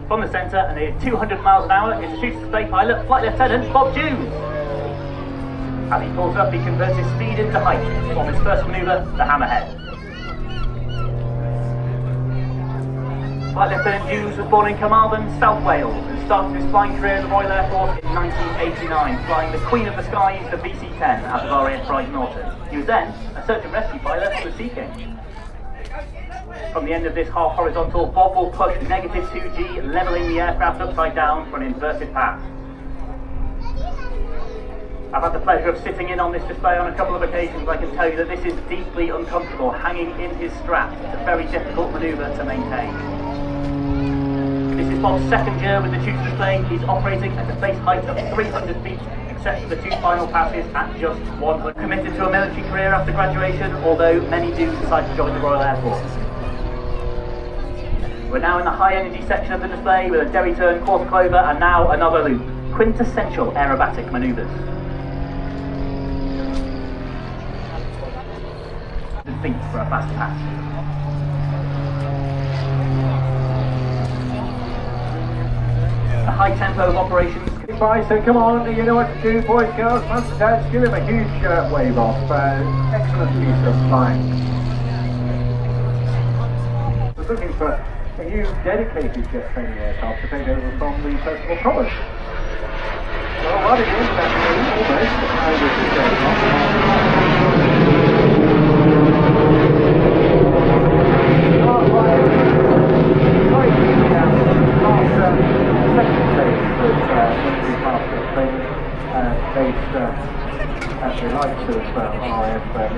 from the centre and near 200 miles an hour is the shooter display pilot, Flight Lieutenant Bob Jones. As he pulls up, he converts his speed into height from his first manoeuvre, the Hammerhead. Flight Lieutenant Hughes was born in Carmarthen, South Wales, and started his flying career in the Royal Air Force in 1989, flying the Queen of the Skies, the VC-10, out of RAF Red Arrows. He was then a search and rescue pilot for the Sea King. From the end of this half horizontal, Bob will push negative 2G, levelling the aircraft upside down for an inverted path. I've had the pleasure of sitting in on this display on a couple of occasions. I can tell you that this is deeply uncomfortable, hanging in his strap. It's a very difficult manoeuvre to maintain. This is Bob's second year with the Tutor display. He's operating at a base height of 300 feet, except for the two final passes at just 100. Committed to a military career after graduation, although many do decide to join the Royal Air Force. We're now in the high energy section of the display with a derry turn, quarter clover, and now another loop. Quintessential aerobatic manoeuvres. Feet for a fast pass. The high tempo of operations. Right, so come on, you know what to do, boys, girls, Montage, give him a huge wave off. Excellent piece of flying. We're looking for a new dedicated jet training aircraft to take over from the Festival Provost. Well, right again, that's almost how this is going on. At the likes of RAF Red,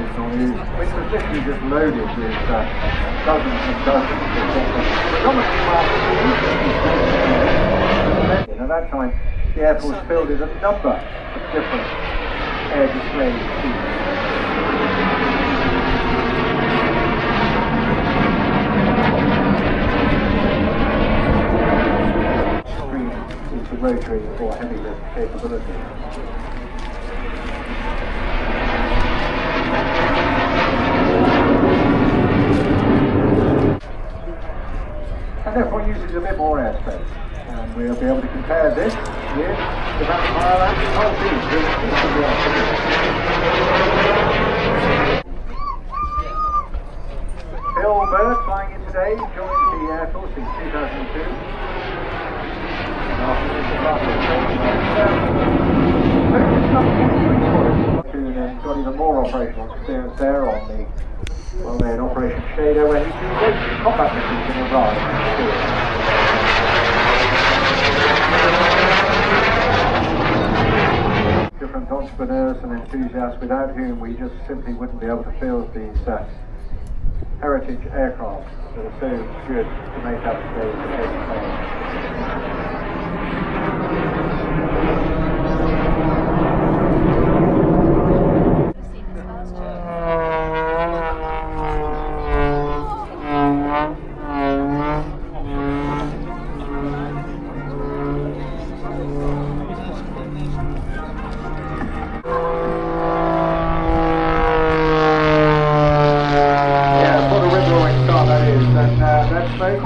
which was literally just loaded with dozens and dozens of predominantly. At that time, the Air Force fielded a number of different air display seats. Into rotary or heavy lift capability. And therefore uses a bit more airspace. And we'll be able to compare this with the Vampire and the whole team. Bill Bird flying in today, joined the Air Force in 2002. And got even more operational experience there on the, well, they had Operation Shadow, where he did combat missions in Iraq. Different entrepreneurs and enthusiasts without whom we just simply wouldn't be able to field these heritage aircraft that are so good to make up today's aircraft.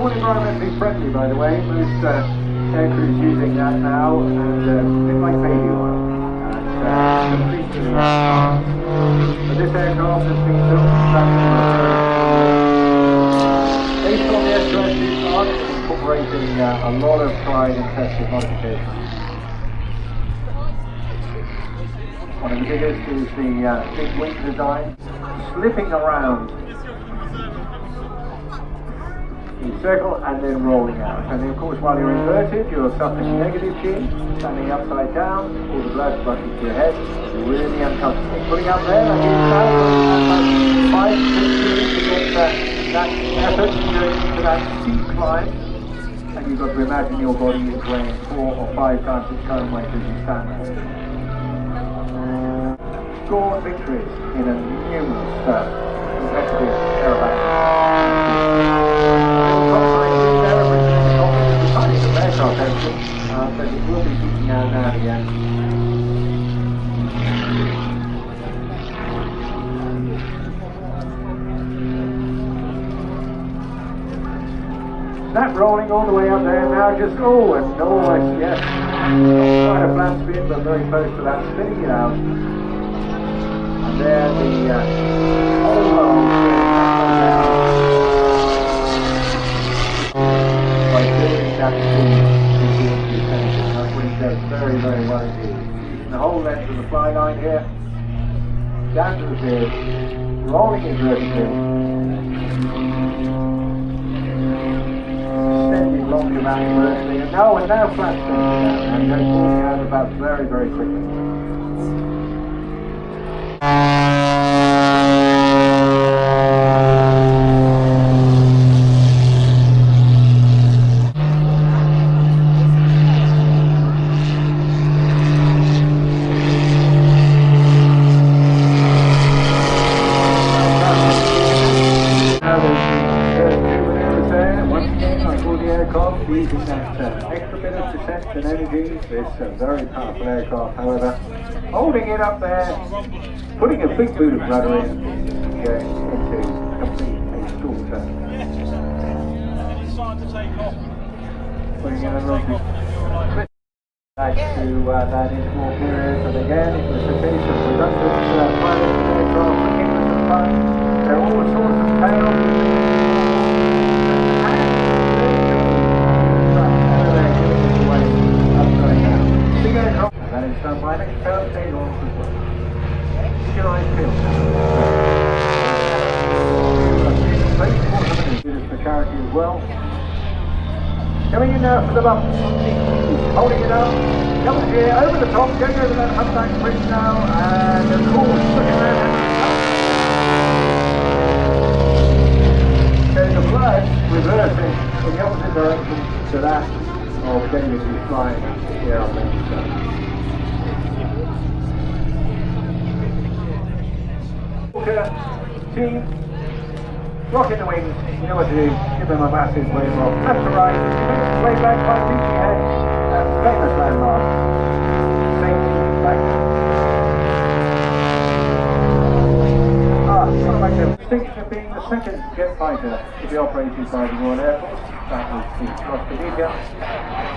Environmentally friendly, by the way. Most air crews using that now, and a bit like baby oil. But this aircraft has been built based on the S2S art, incorporating a lot of tried and tested modifications. One of the biggest is the big wing design, slipping around in circle and then rolling out. And then of course while you're inverted, you're suffering negative G, standing upside down, all the blood rushing to your head, you're really uncomfortable. Putting up there, and you start like 5 to 6 to get that effort going into that steep climb, and you've got to imagine your body is weighing 4 or 5 times its current weight as you stand there. Scored victories in a numerous competitive aerobatic. But it will be peaking out now again. That rolling all the way up there. Now just, oh, and almost, yes. Quite a flat spin, but very close to that, spinning it out. And there the whole roll by building that speed into finishing. That's what he does very, very well indeed. Using the whole length of the fly line here, down to the field, rolling it vertically, extending long dramatic vertically, and now flat spinning down, and goes falling out of that very, very quickly. Using that extra bit of descent and energy, it's a very powerful aircraft, however, holding it up there, putting a big boot of rudder in, going into complete a stall turn. Putting in a rugby back to that interval period, and again it was a case of productive pilots and aircraft looking for some fun. There are all sorts of tails. That is done by an expert tail-off as well. Synchronized tail-off. This for charity as well. Coming in now for the bump. Holding it up. Coming here over the top, going over that humpback bridge now, and of course, looking around. There's a flag reversing in the opposite direction to that of David who's flying here on the team, rock in the wings, you know what to do, give them a massive wave rock, left to right, way back by reaching ahead, and famous landmark, safety back. One of the distinction of being the second jet fighter to be operated by the Royal Air Force, that was the Aerosuperbatic,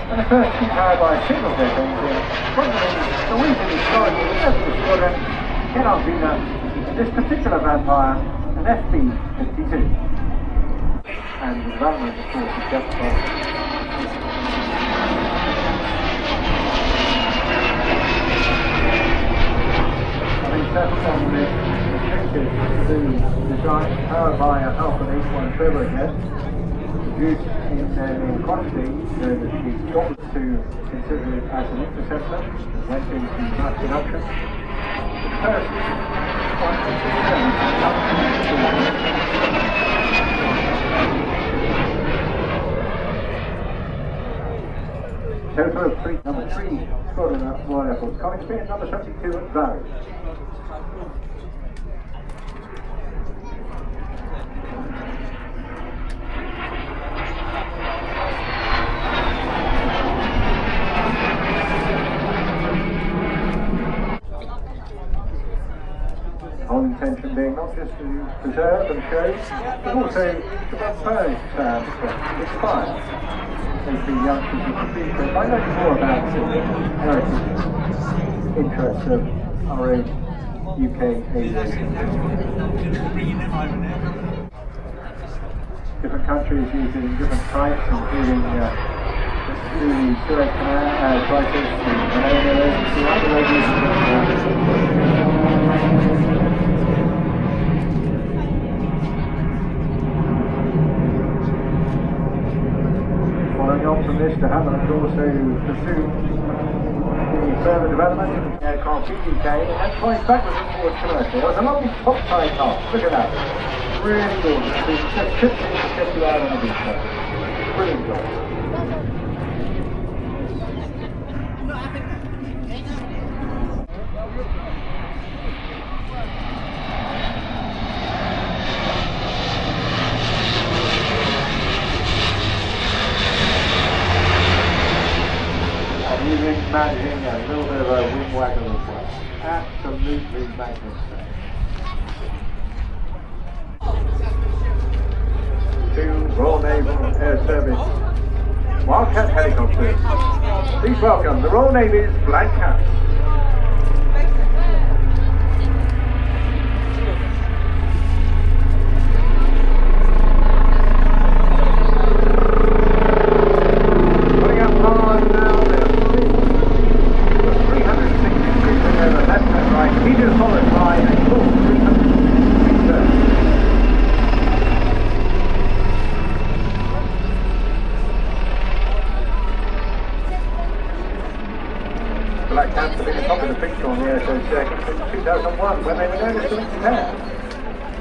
and the first to be powered by a single jet engine, from the Norwegian historical Squadron, cannot be done. This particular vampire, an FB-52, and the development of course is justified. Having settled on this objective to design powered by a Alpha H1 turbojet, produced in quantity that we got to consider it as an interceptor, that went into mass production. First, total of number 3 Squadron at Royal Air Force, coming speed number 72 at Valley. Whole intention being not just to preserve and show, but also to propose inspire those youngsters in the future by learning more about the heritage interests of our own UK aviation. Different countries using different types, including the Suez Canal crisis, the other following on from this, to have and also pursue the further development of the aircraft PDK and flying backwards and forwards commercially. It was a lovely top side car, look at that. Really gorgeous. It just tips in to get you out on the beach there. Brilliant job. Managing a little bit of a wing waggle as well. Absolutely magnificent. To Royal Naval Air Service Wildcat helicopters. Please welcome the Royal Navy's Black Caps. Putting up hard now, they're 360 degrees over left and right, medium solid line and full 360 degrees. Black Caps have been atop of the picture on the airshow circuit since 2001 when they were known as the Lynx Pair.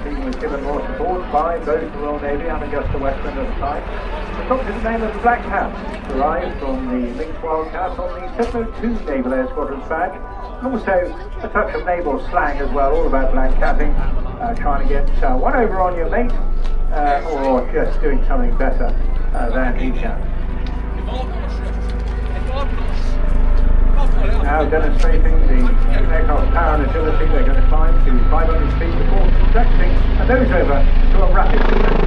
The team was given more support by both the Royal Navy and Augusta Westland at the time. Adopted the name of the Black Caps, derived from the Lynx Wildcat on the 702 Naval Air Squadron's badge, and also a touch of naval slang as well, all about black capping, trying to get one over on your mate, or just doing something better than he can. Now demonstrating the aircraft's power and agility, they're going to climb to 500 feet before conducting a nose over to a rapid descent.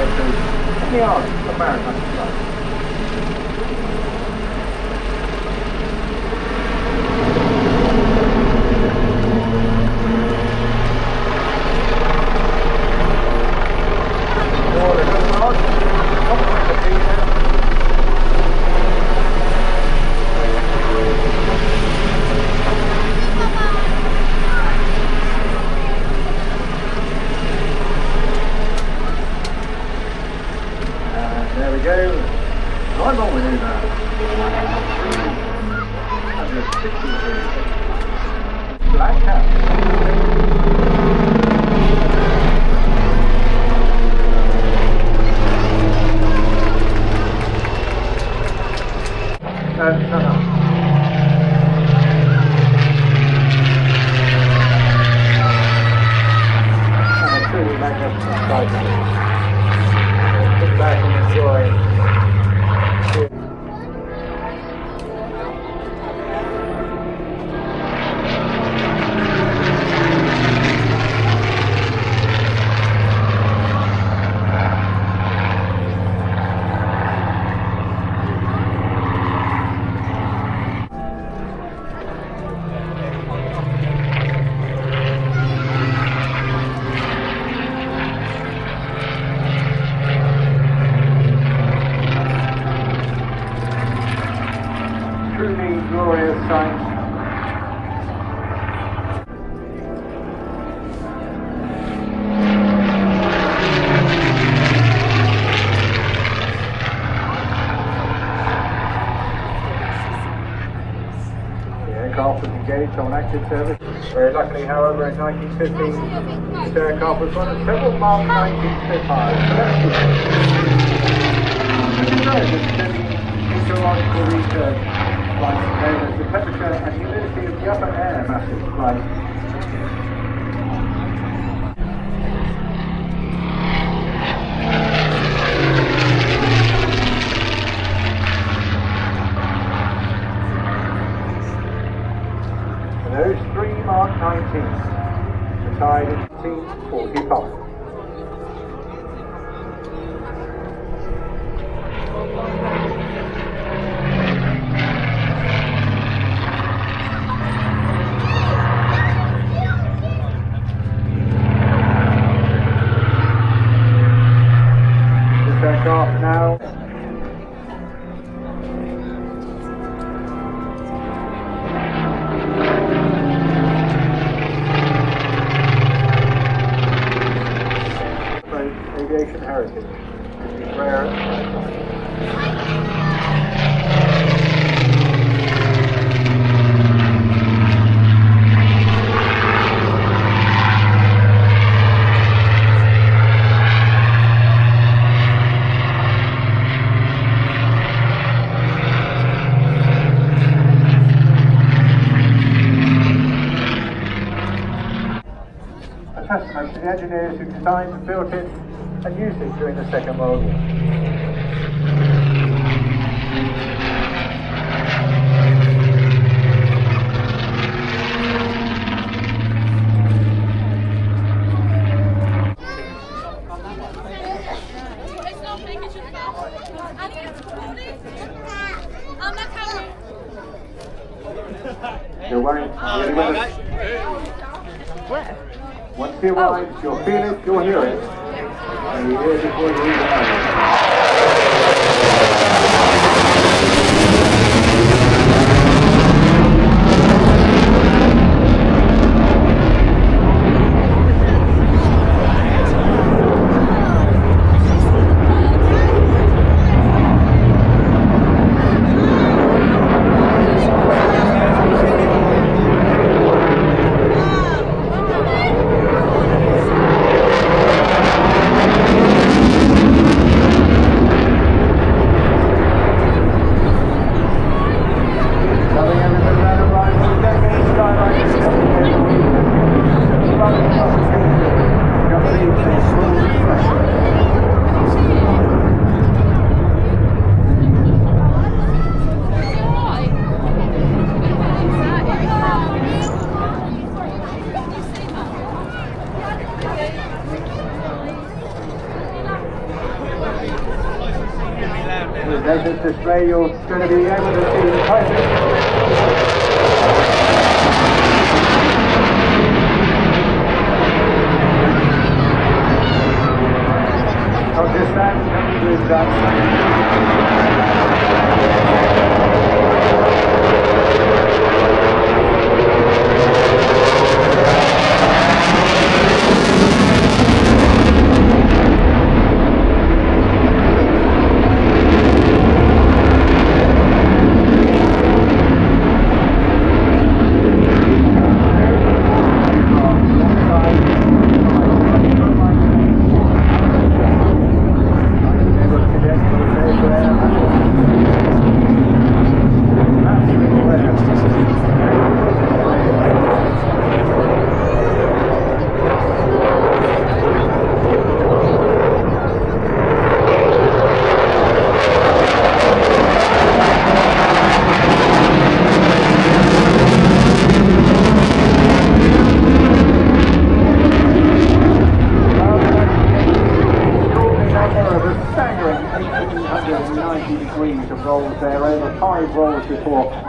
there to in the army, the maritime side. There we go. One more maneuver. 160 black cap. And shut up. And a truly magnificent sight. Sit back and enjoy. Truly glorious sight. The aircraft was engaged on active service. Very luckily, however, in 1915, this aircraft was one of several Mark 19 Spitfires. So that's good. Meteorological research flights known as the temperature and humidity of the upper air masses flight. And those three Mark 19s retired in 1945. Aircraft now. Aviation heritage. It's rare. Testament to the engineers who designed and built it and used it during the Second World War. You're worried? Really with us? Where? Once you arrive, you'll feel it, you'll hear it, and you hear it before you even know With this display, you're going to be able to see the Typhoon. Just that comes with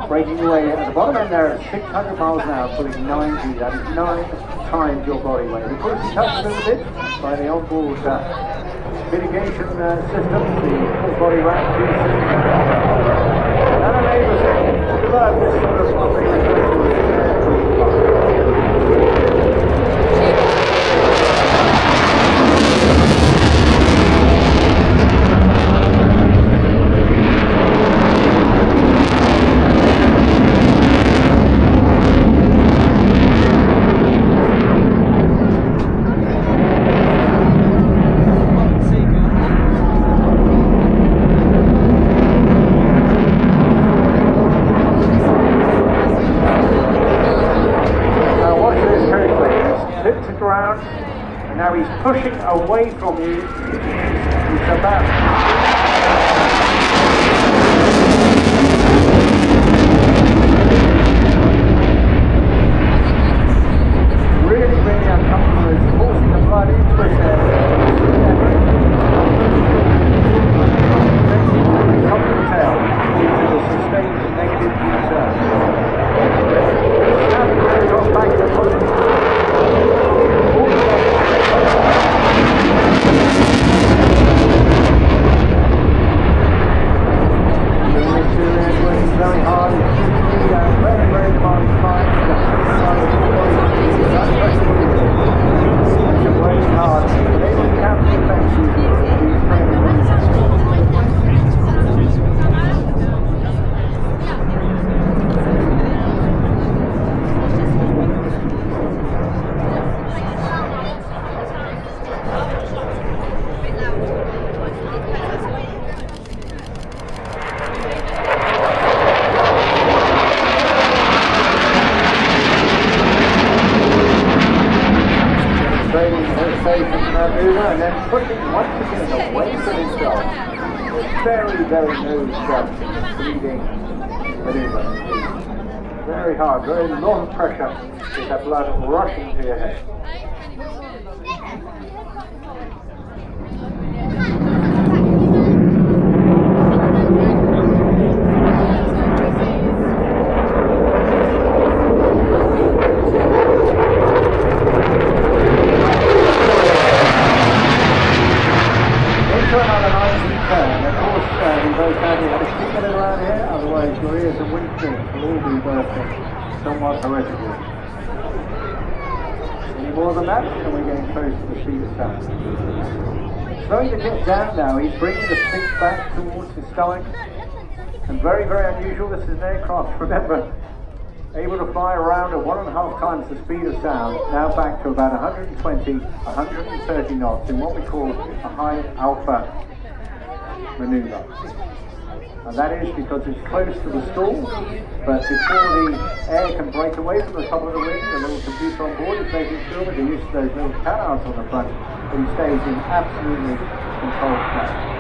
breaking away at the bottom end there at 600 miles an hour, pulling 90. That is 9 times your body weight. Of course, it's touched a little bit by the onboard mitigation system, the full body wrap pieces. That enables it to develop this sort of what they refer to as now he's pushing away from you. It's about really uncomfortable. It's forcing the blood into his head. Top of the tail into a sustained negative U-turn. Now he goes back to pushing. Very hard, very demanding flight. Working hard, they will have the effects of these training. And then pushing once again away from himself. Very nose bleeding maneuver. Very hard, very lot of pressure with that blood rushing to your head. Somewhat horrifically. Any more than that, and we're getting close to the speed of sound. Starting to get down now, he's bringing the stick back towards his stomach. And very unusual, this is an aircraft, remember, able to fly around at 1.5 times the speed of sound, now back to about 120, 130 knots in what we call a high alpha maneuver. And that is because it's close to the stall, but before the air can break away from the top of the wing, the little computer on board is making sure that he uses those little canards on the front, that he stays in absolutely controlled state.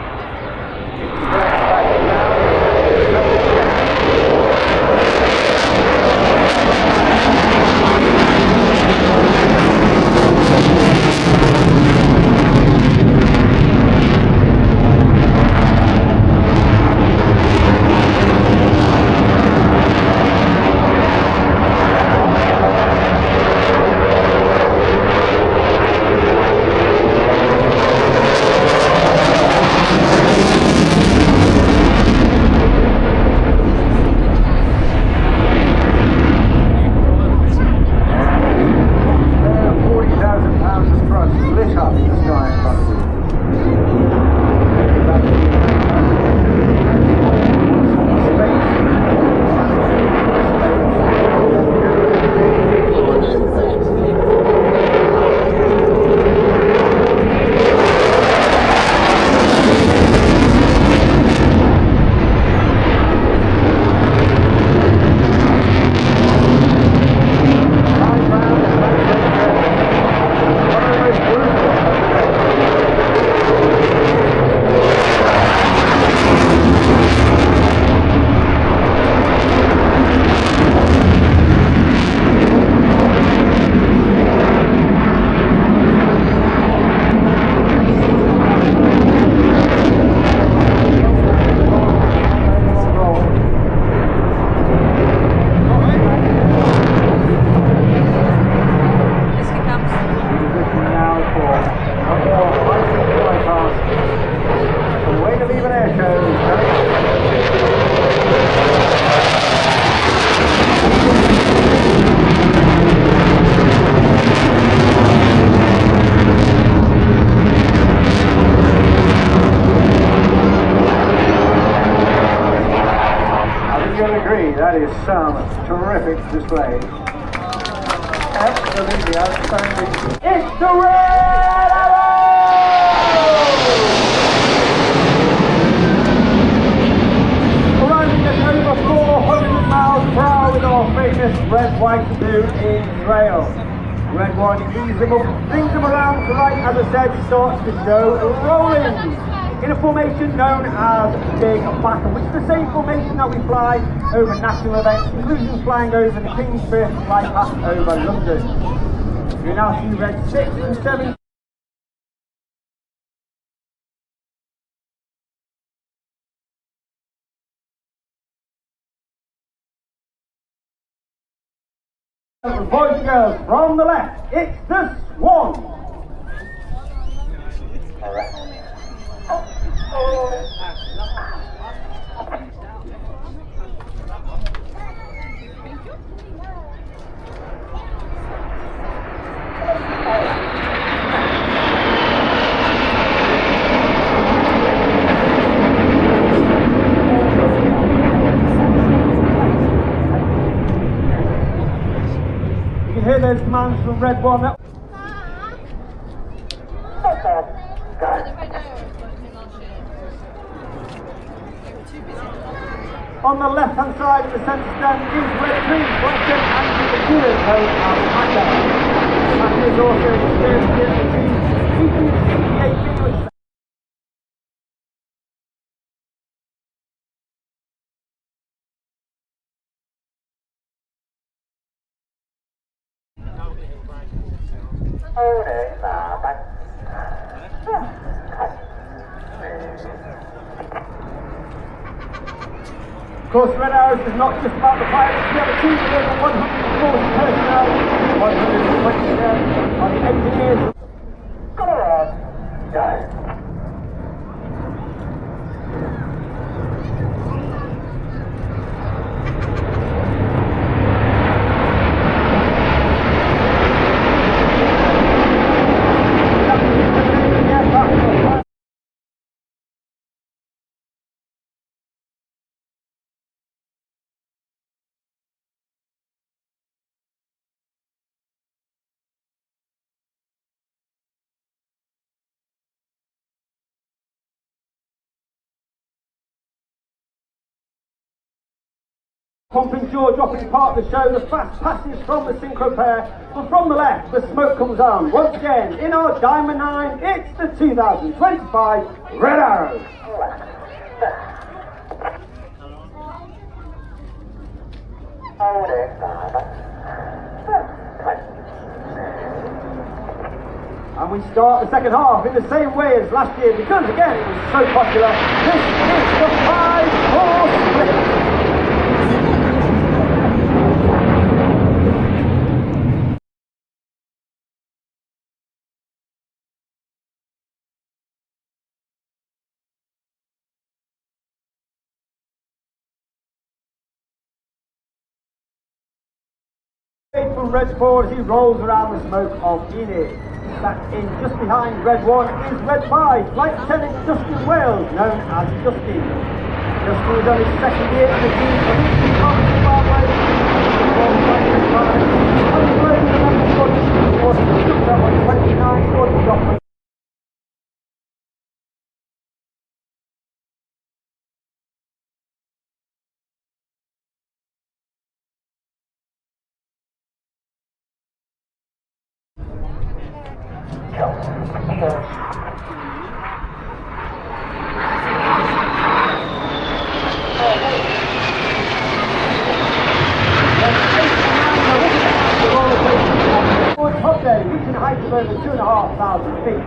Eastbourne Airshow. You'll agree that is some terrific display. Absolutely outstanding. It's the Red Arrows! Arriving at over 400 miles per hour with our famous red, white and blue in trail. Red one eases them up, brings them around to right, as I said, starts the show rolling. In a formation known as Big Battle, which is the same formation that we fly over national events, including flying over the King's First flight past over London. You now see red 6 and 7. Boys and girls, from the left, it's the Swan. You can hear those commands from Red 1. On the left-hand side of the centre stand is Red 3, Squadron, and the Tutor T1. Matter is also experienced in the T58B, which Of course, Red Arrows is not just about the pilots. We have a team of over 140 personnel, 127 are the engineers. Go on, go. Pumping jaw dropping part of the show, the fast passes from the synchro pair, but from the left the smoke comes on. Once again, in our Diamond 9, it's the 2025 Red Arrows. And we start the second half in the same way as last year, because again it was so popular. This is the 5-4 split. From Red 4 as he rolls around the smoke of Enid. Back in just behind Red 1 is Red 5, Flight Lieutenant Justin Wales, known as Justin. Justin is on his second year in the team for the Zimbabwe. On the road to the Squadron, was took up on 29 Squadron documents. Reaching a height of over 2,500 feet.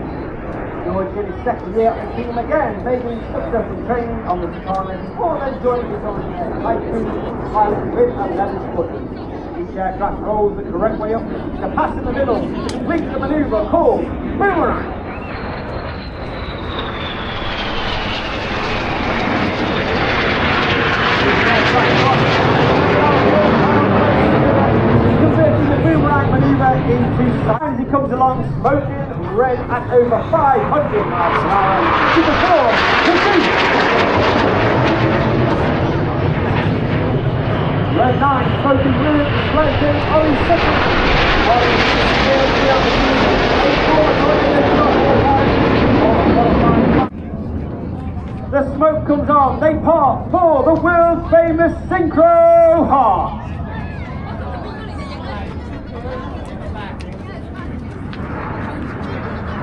George in his second year at the team again, making successful training on the department before then joining his own Typhoon pilot with 11 Squadron. Each aircraft rolls the correct way up to pass in the middle to complete the manoeuvre called Boomerang. approaching red at over 500 miles an hour. Tutor 4, proceed! Red 9, approaching blue, approaching orange 6. Orange 6 here, the smoke comes on, they part for the world famous Synchro Heart.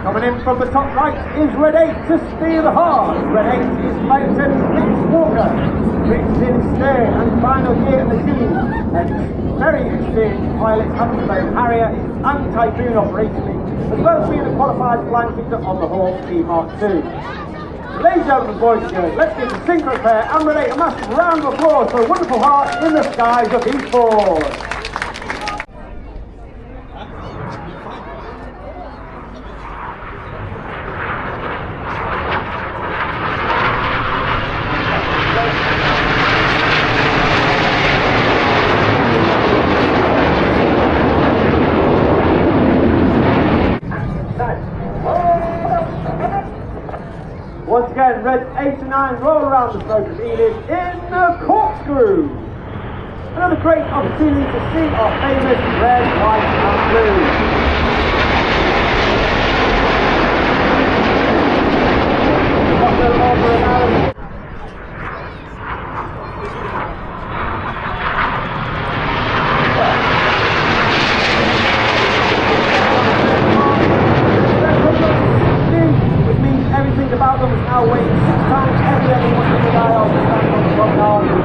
Coming in from the top right is Red 8 to steer the heart. Red 8 is Lieutenant Wingwalker, which is in stern and final gear machine. And very experienced pilots have flown Harrier and Typhoon operationally, as well as being a qualified flying instructor on the Hawk T-Mark 2. Ladies and gentlemen, boys and girls, let's give the Synchro pair and Red 8 a massive round of applause for a wonderful heart in the skies of Eastbourne. Once again, Red 8 and 9 roll around the smoke of Enid in the corkscrew. Another great opportunity to see our famous red, white and blue. Motto of the analysis. Everything about them is now weighing 6 times heavier than what the dial standing on the promenade.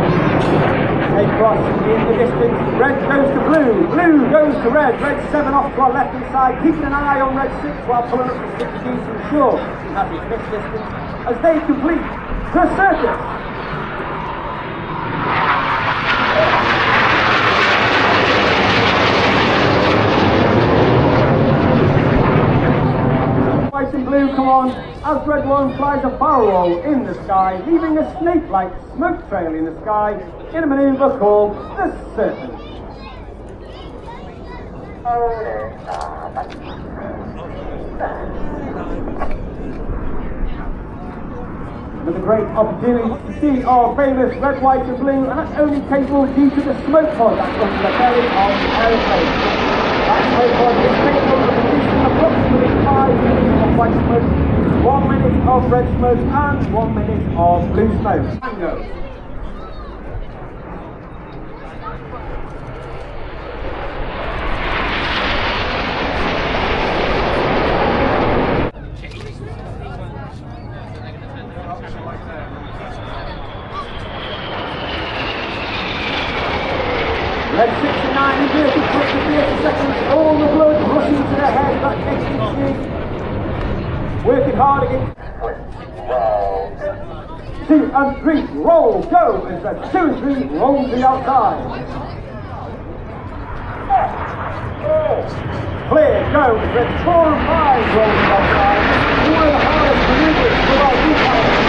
They cross in the distance. Red goes to blue, blue goes to red. Red 7 off to our left hand side, keeping an eye on red 6 while pulling up to 60 to ensure he has his missed distance as they complete the circuit. White and blue come on as Red 1 flies a barrel roll in the sky, leaving a snake-like smoke trail in the sky in a manoeuvre called the Serpent. With a great opportunity to see our famous red, white and blue, and that's only capable due to the smoke pod that's under the belly of the aeroplane. That smoke pod is capable of producing approximately 5 minutes of white smoke, 1 minute of red smoke and 1 minute of blue smoke. Tango. Red 6 and 9 inverted quick to 30 seconds, all the blood rushing to their head, that next machine. Working hard against 2 and 3, roll, go, as Red 2 and 3 roll to the outside. Clear, go, as Red 4 and 5 roll to the outside. One of the hardest maneuvers for our D-Pilot.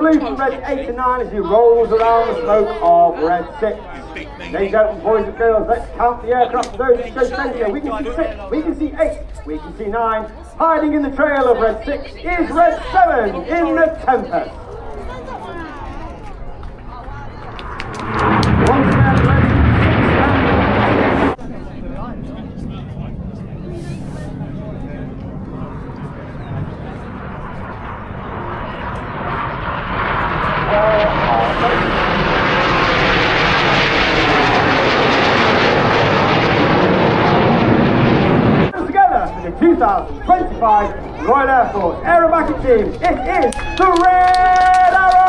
Blue from Red 8 and 9 as he rolls around the smoke of Red 6. Ladies and gentlemen, boys and girls, let's count the aircraft for those who show failure. We can see 6, we can see 8, we can see 9. Hiding in the trail of Red 6 is Red 7 in the Tempest. Once again, Red 6 together for the 2025 Royal Air Force Aerobatic Team, it is the Red Arrows!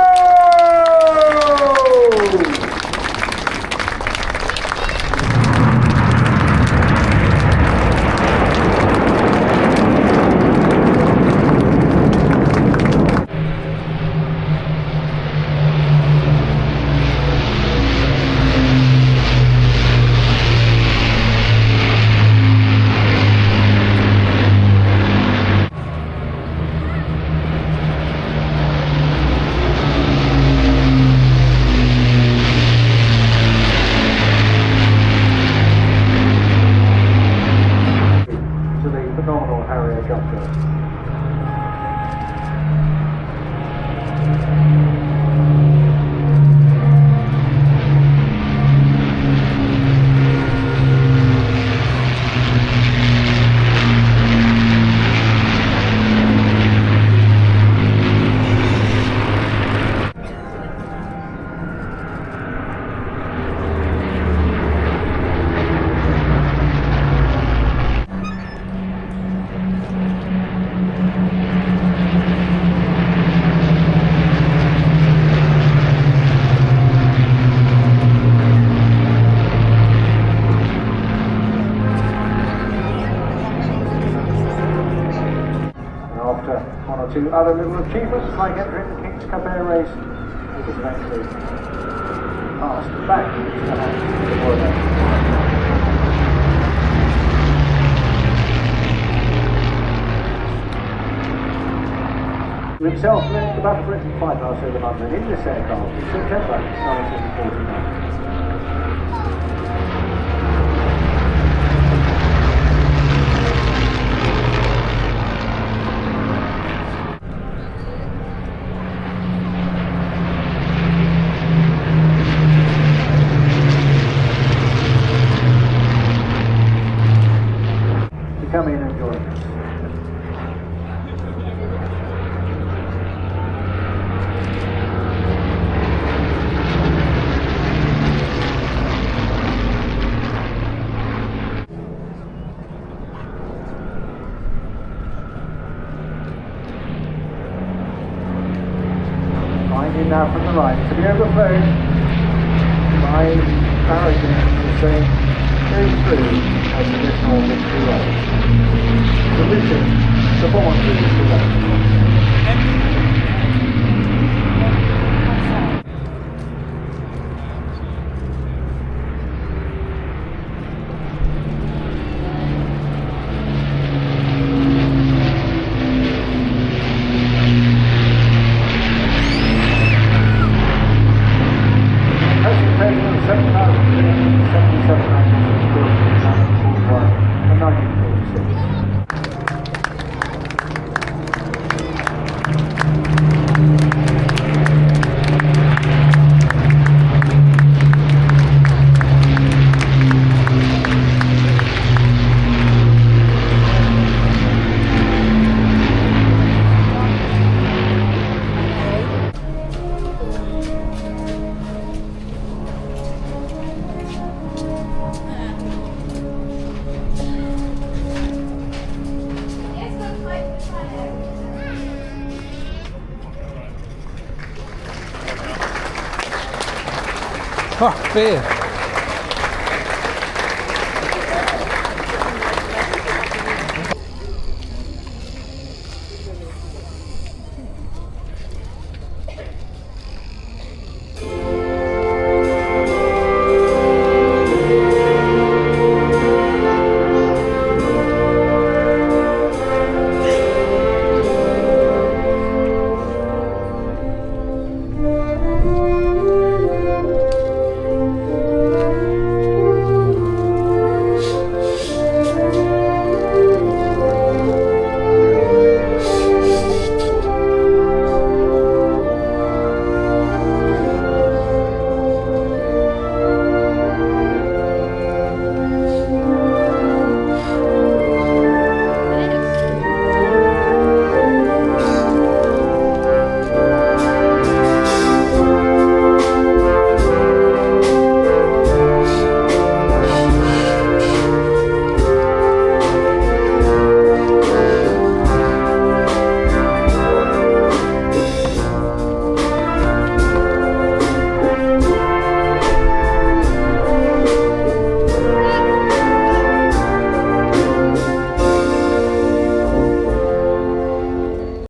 area jump first. Two other little achievements like entering the King's Cup Air Race, it was eventually passed back into the hands of the Royal Navy. Himself led the Battle of Britain flight past over London in this aircraft in September 1949. Come in and join us. Finding now from the right to be overflowed by paragraphs the same very through as the additional victory road. Saluting the bomb to the Oh, beer.